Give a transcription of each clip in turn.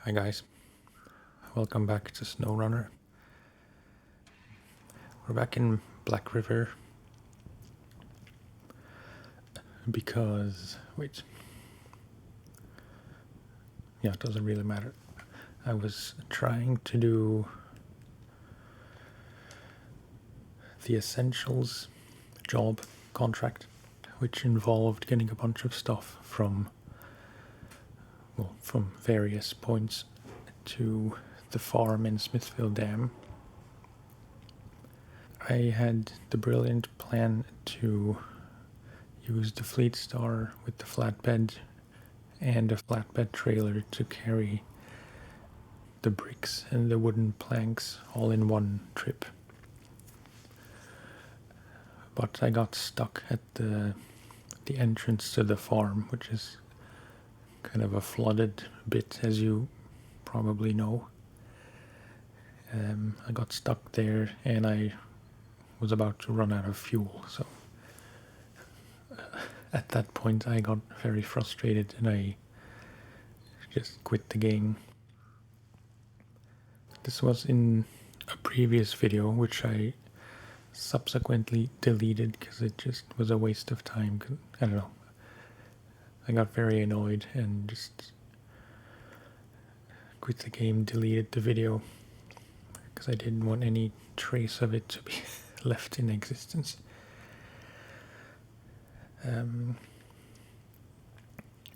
Hi guys, welcome back to Snowrunner. We're back in Black River because, it doesn't really matter. I was trying to do the Essentials job contract, which involved getting a bunch of stuff from various points to the farm in Smithville Dam. I had the brilliant plan to use the Fleetstar with the flatbed and a flatbed trailer to carry the bricks and the wooden planks all in one trip. But I got stuck at the entrance to the farm, which is kind of a flooded bit, as you probably know. I got stuck there and I was about to run out of fuel, so at that point I got very frustrated and I just quit the game. This was in a previous video which I subsequently deleted because it just was a waste of time. I don't know, I got very annoyed and just quit the game, deleted the video because I didn't want any trace of it to be left in existence.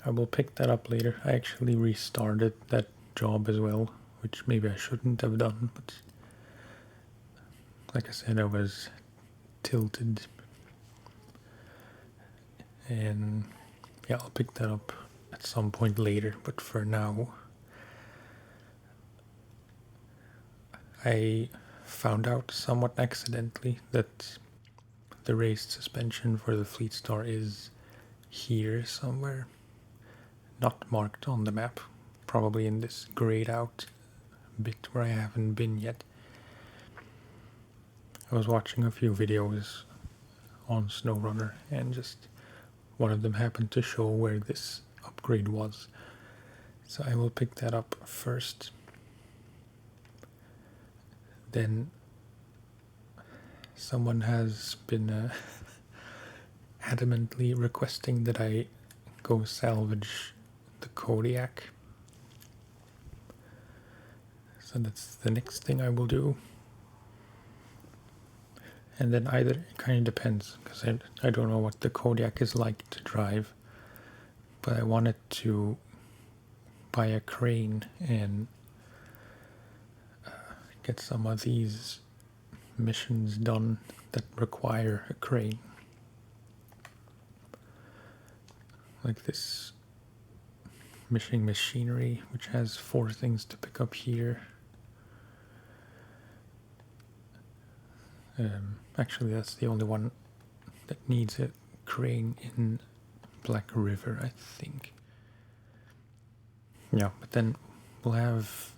I will pick that up later. I actually restarted that job as well, which maybe I shouldn't have done, but like I said, I was tilted. And yeah, I'll pick that up at some point later, but for now I found out somewhat accidentally that the raised suspension for the Fleetstar is here somewhere, not marked on the map, probably in this grayed out bit where I haven't been yet. I was watching a few videos on Snowrunner and just one of them happened to show where this upgrade was, so I will pick that up first. Then someone has been adamantly requesting that I go salvage the Kodiak, so that's the next thing I will do. And then either, it kind of depends, because I don't know what the Kodiak is like to drive, but I wanted to buy a crane and get some of these missions done that require a crane. Like this missing machinery, which has 4 things to pick up here. Actually, that's the only one that needs a crane in Black River, I think. Yeah, but then we'll have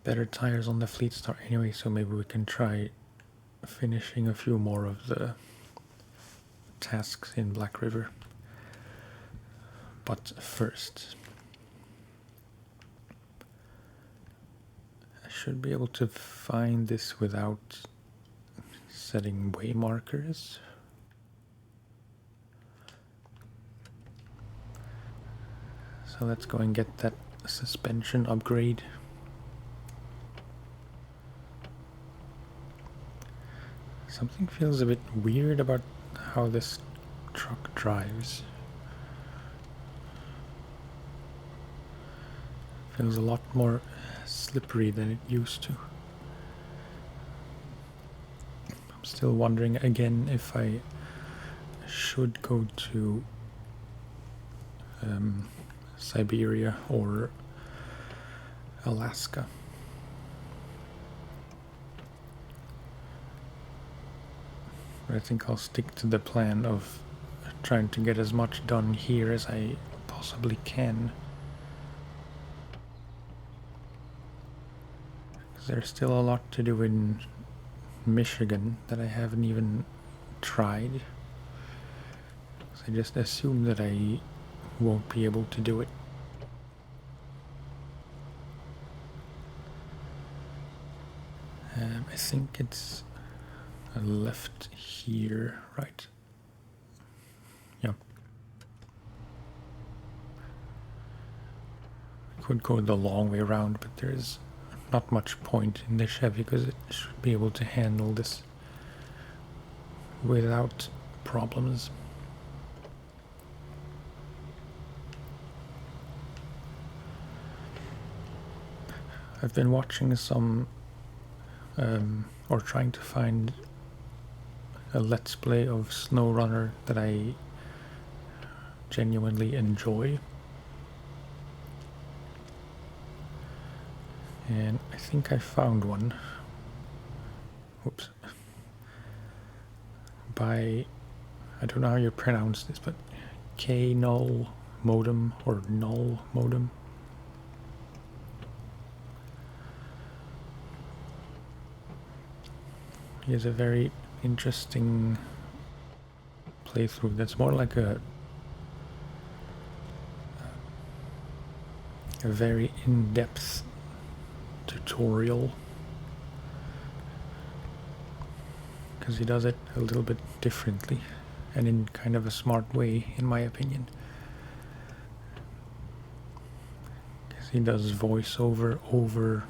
better tires on the Fleetstar anyway, so maybe we can try finishing a few more of the tasks in Black River. But first, I should be able to find this without setting way markers. So let's go and get that suspension upgrade. Something feels a bit weird about how this truck drives. Feels a lot more slippery than it used to. I'm still wondering again if I should go to Siberia or Alaska. But I think I'll stick to the plan of trying to get as much done here as I possibly can. Because there's still a lot to do in Michigan that I haven't even tried. So I just assume that I won't be able to do it. think it's left here, right? Yeah. Could go the long way around, but there's not much point in the Chevy because it should be able to handle this without problems. I've been watching some or trying to find a let's play of Snowrunner that I genuinely enjoy. And I think I found one. Oops. By, I don't know how you pronounce this, but K-Null Modem or Null Modem. He has a very interesting playthrough that's more like a very in-depth tutorial, because he does it a little bit differently and in kind of a smart way, in my opinion. Because he does voiceover over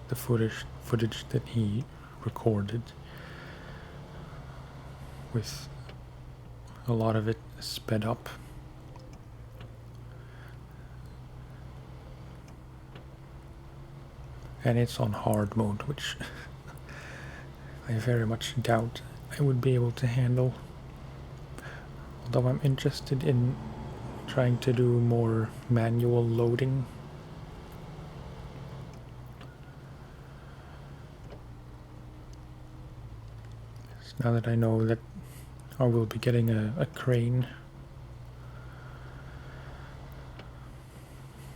the footage that he recorded, with a lot of it sped up. And it's on hard mode, which I very much doubt I would be able to handle. Although I'm interested in trying to do more manual loading. So now that I know that I will be getting a crane,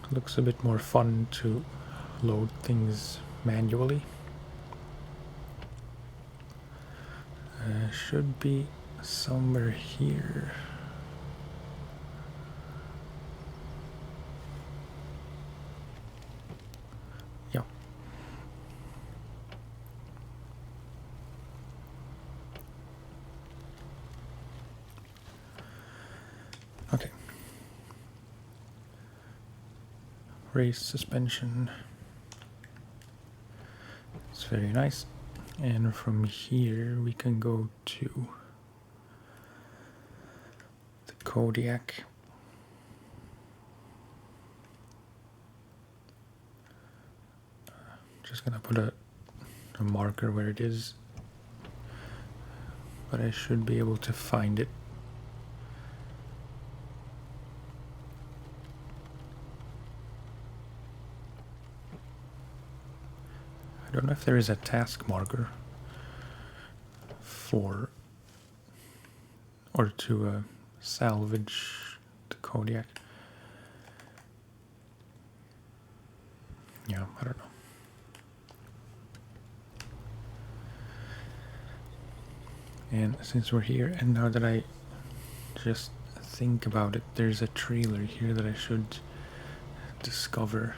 it looks a bit more fun to load things manually. Should be somewhere here. Yeah. Okay. Raised suspension. It's very nice. And from here we can go to the Kodiak. Just gonna put a marker where it is, but I should be able to find it. I don't know if there is a task marker for or to salvage the Kodiak. Yeah, I don't know. And since we're here, and now that I just think about it, there's a trailer here that I should discover.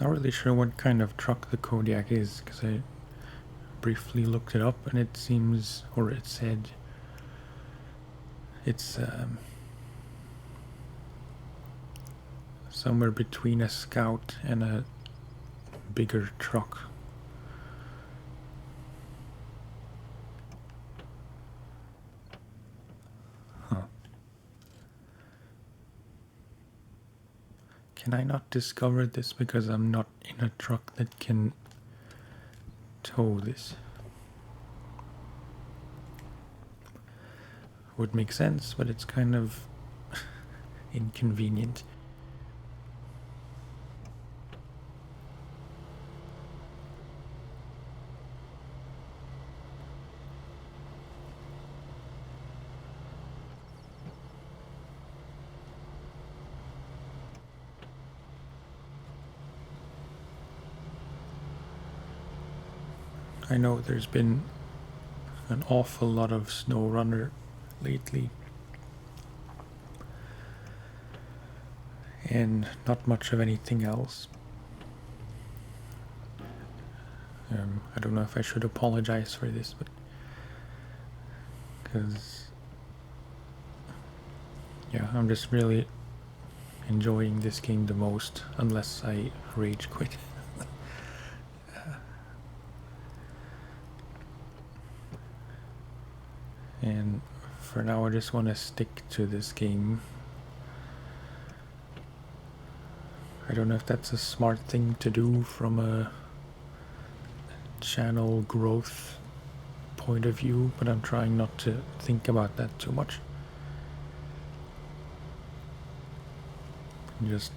Not really sure what kind of truck the Kodiak is, because I briefly looked it up and it seems, or it said, it's somewhere between a Scout and a bigger truck. Huh. Can I not discover this because I'm not in a truck that can tow this? Would make sense, but it's kind of inconvenient. I know there's been an awful lot of Snowrunner lately. And not much of anything else. I don't know if I should apologize for this, but because yeah, I'm just really enjoying this game the most, unless I rage quit. And for now I just want to stick to this game. I don't know if that's a smart thing to do from a channel growth point of view, but I'm trying not to think about that too much. Just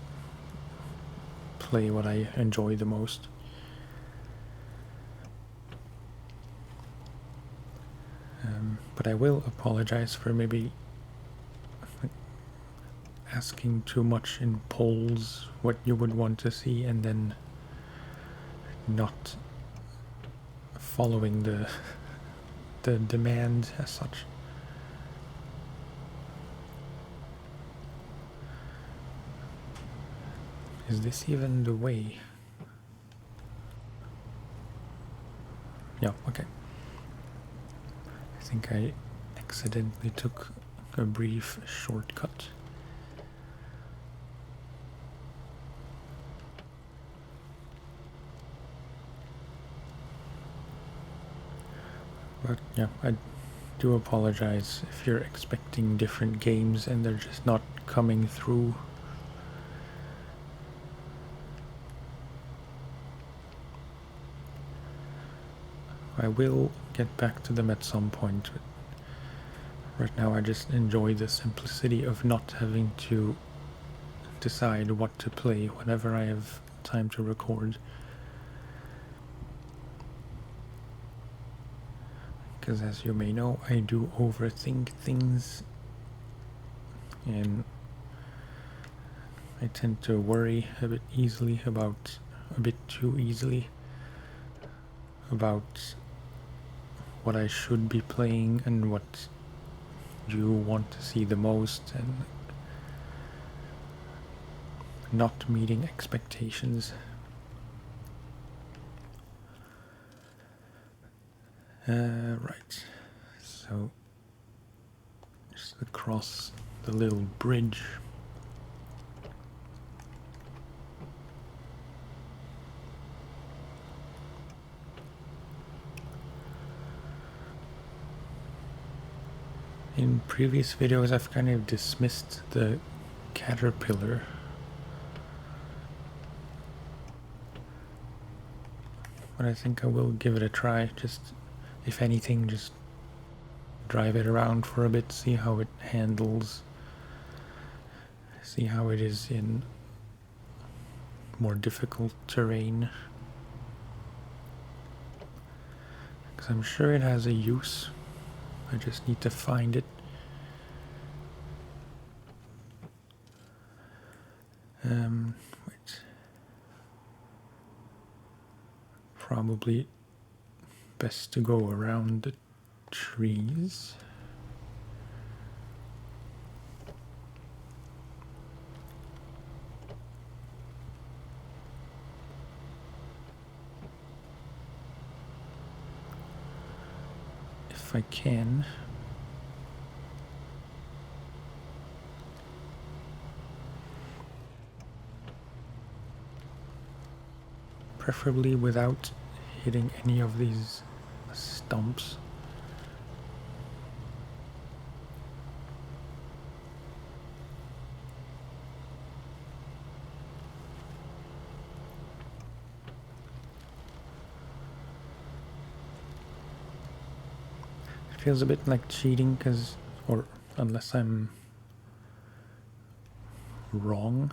play what I enjoy the most. But I will apologize for maybe asking too much in polls what you would want to see and then not following the demand as such. Is this even the way? Yeah, okay. I think I accidentally took a brief shortcut. But yeah, I do apologize if you're expecting different games and they're just not coming through. I will get back to them at some point, but right now I just enjoy the simplicity of not having to decide what to play whenever I have time to record. Because as you may know, I do overthink things, and I tend to worry a bit too easily about what I should be playing and what you want to see the most, and not meeting expectations. Right, so just across the little bridge. In previous videos I've kind of dismissed the caterpillar. But I think I will give it a try. Just, if anything, just drive it around for a bit, see how it handles, see how it is in more difficult terrain. Because I'm sure it has a use. I just need to find it. Wait. Probably best to go around the trees. If I can. Preferably without hitting any of these stumps. It feels a bit like cheating, or unless I'm wrong,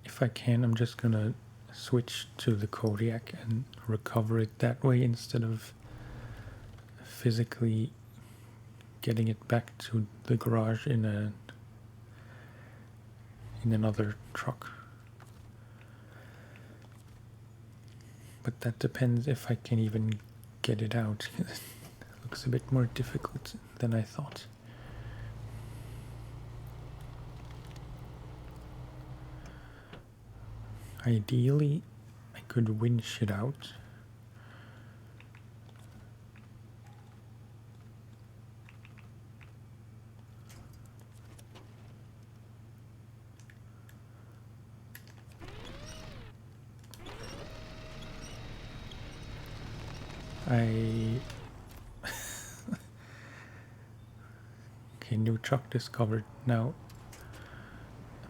if I can, I'm just gonna switch to the Kodiak and recover it that way instead of physically getting it back to the garage in another truck. But that depends if I can even get it out. It looks a bit more difficult than I thought. Ideally, I could winch it out. Okay, new truck discovered. Now,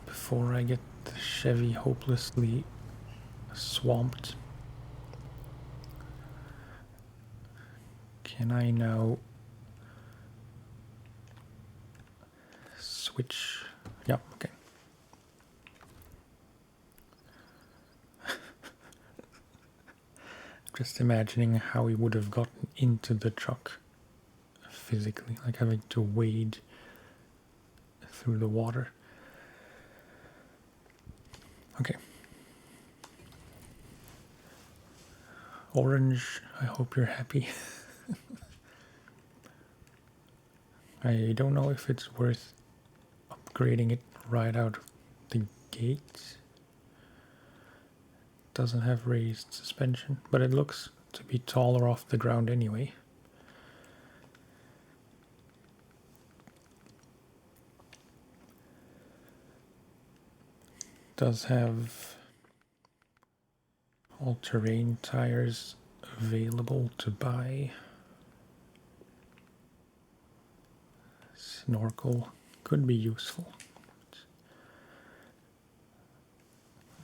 before I get the Chevy hopelessly swamped, can I now switch? Yeah, okay. Just imagining how we would have gotten into the truck physically, like having to wade through the water. Okay. Orange, I hope you're happy. I don't know if it's worth upgrading it right out of the gate. Doesn't have raised suspension, but it looks to be taller off the ground anyway. Does have all-terrain tires available to buy. Snorkel could be useful.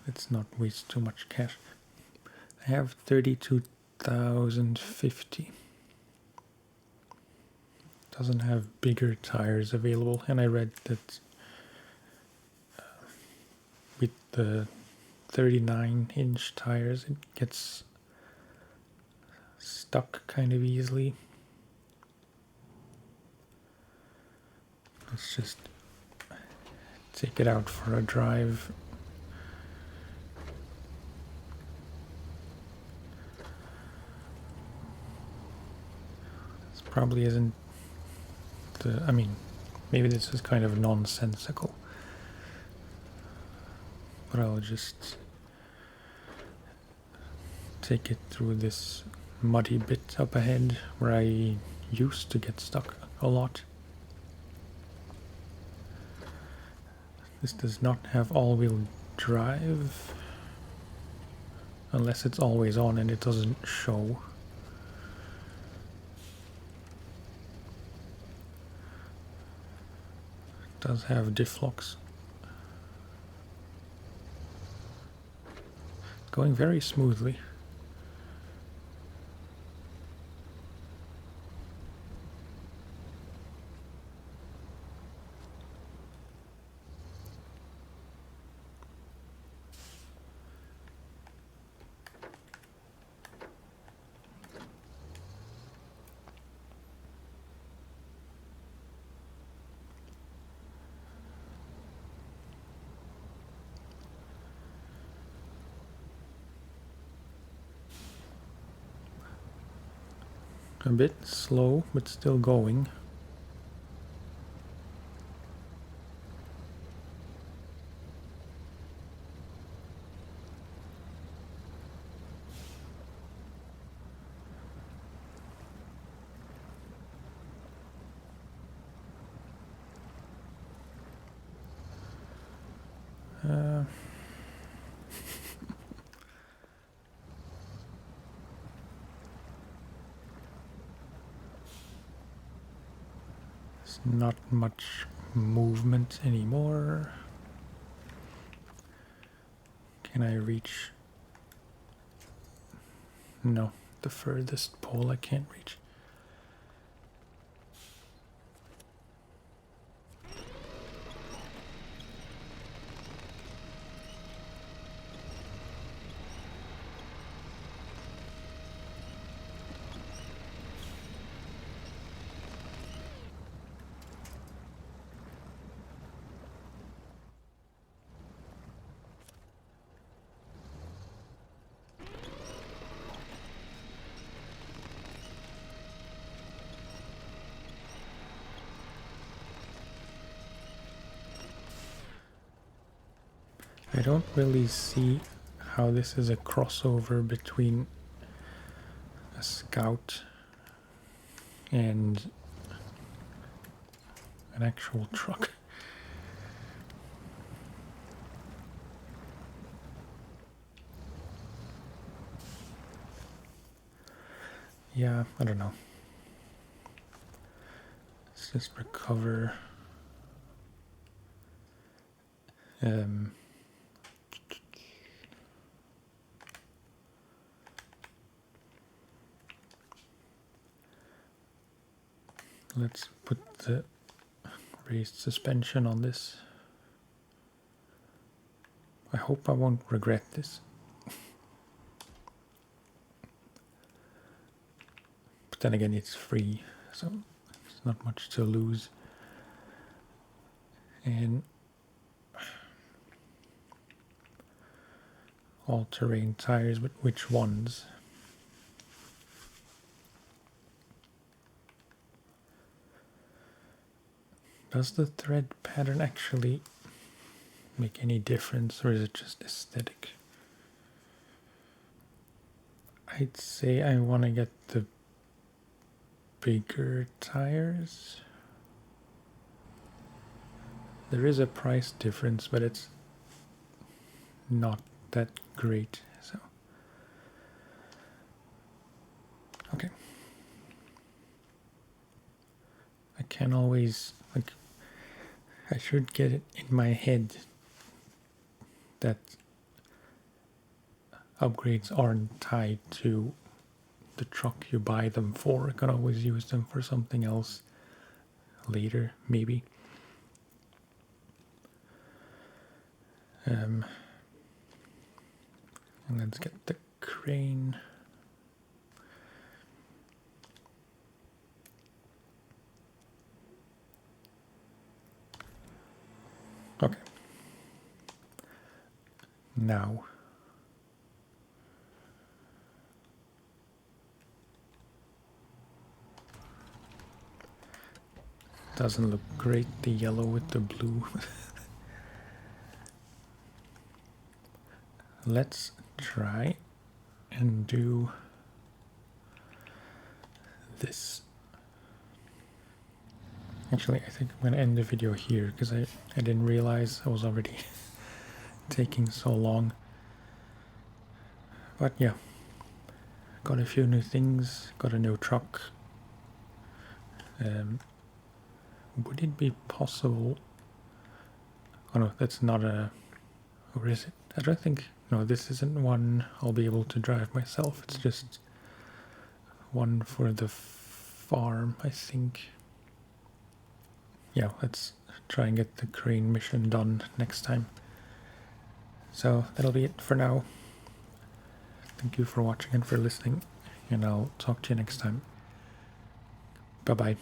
Let's not waste too much cash. I have 32,050. Doesn't have bigger tires available, and I read that with the 39-inch tires it gets stuck kind of easily. Let's just take it out for a drive. This probably isn't I mean, maybe this is kind of nonsensical, but I'll just take it through this muddy bit up ahead where I used to get stuck a lot. This does not have all-wheel drive, unless it's always on and it doesn't show. It does have diff locks. Going very smoothly. A bit slow, but still going. Not much movement anymore. Can I reach? No, the furthest pole I can't reach. I don't really see how this is a crossover between a scout and an actual truck. Yeah, I don't know. Let's just recover. Let's put the raised suspension on this. I hope I won't regret this. But then again, it's free, so it's not much to lose. And all-terrain tires, but which ones? Does the thread pattern actually make any difference, or is it just aesthetic? I'd say I want to get the bigger tires. There is a price difference, but it's not that great, so okay. I can always, like, I should get it in my head that upgrades aren't tied to the truck you buy them for. I can always use them for something else later, maybe. And let's get the crane. Okay. Now. Doesn't look great, the yellow with the blue. Let's try and do this. Actually, I think I'm going to end the video here because I didn't realize I was already taking so long. But yeah, got a few new things, got a new truck. Would it be possible? Oh no, that's not a... Or is it? I don't think... No, this isn't one I'll be able to drive myself. It's just one for the farm, I think. Yeah, let's try and get the crane mission done next time. So that'll be it for now. Thank you for watching and for listening, and I'll talk to you next time. Bye-bye.